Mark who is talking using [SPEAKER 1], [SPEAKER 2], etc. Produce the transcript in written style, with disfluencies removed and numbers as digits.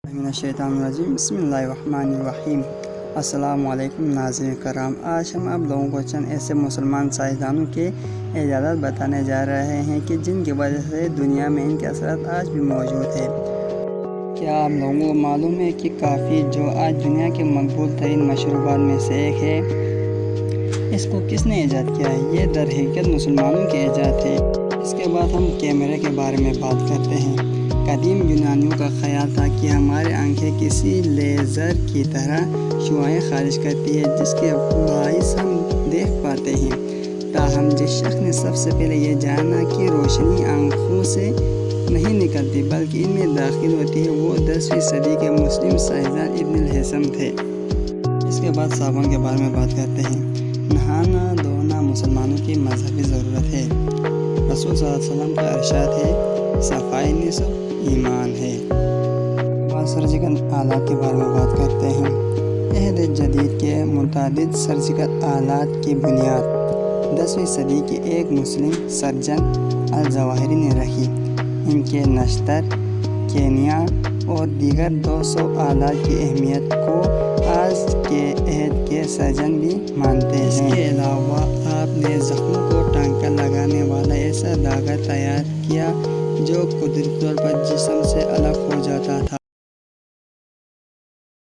[SPEAKER 1] मिनश्शैतानिर्रजीम बिस्मिल्लाहिर्रहमानिर्रहीम। अस्सलाम वालेकुम नाज़रीन करम। आज हम आप लोगों को चंद ऐसे मुसलमान साइंसदानों के इजाज़त बताने जा रहे हैं कि जिनकी वजह से दुनिया में इनके असरात आज भी मौजूद है। क्या आप लोगों को मालूम है कि कॉफ़ी जो आज दुनिया के मकबूल तरीन मशरूबात में से एक है, इसको किसने ईजाद किया है? ये दर हकीकत मुसलमानों के ईजाद है। इसके बाद हम कैमरे के बारे में बात करते हैं। कदीम यूनानियों का ख्याल था कि हमारी आंखें किसी लेज़र की तरह शुआएं खारिज करती है जिसके बाइस हम देख पाते हैं। ताहम जिस शख्स ने सबसे पहले ये जाना कि रोशनी आंखों से नहीं निकलती बल्कि इनमें दाखिल होती है, वो 10वीं सदी के मुस्लिम साइंसदान इब्न हैसम थे। इसके बाद साबुन के बारे में बात करते हैं। नहाना धोना मुसलमानों की मजहबी ज़रूरत है। रसूल सल्लल्लाहु अलैहि वसल्लम का इरशाद है, सफाई निस्फ़ ईमान है। सर्जिकल आलात के बारे में बात करते हैं। अहद जदीद के मुतादिद सर्जिकल आलात की बुनियाद 10वीं सदी के एक मुस्लिम सर्जन अल-जवाहिरी ने रखी। इनके नश्तर, केनिया और दीगर 200 आलात की अहमियत को आज के अहद के सर्जन भी मानते हैं। इसके अलावा आपने ज़ख्मों को टांका लगाने वाला ऐसा धागा तैयार किया जो कुदरती तौर पर जिस्म से अलग हो जाता था।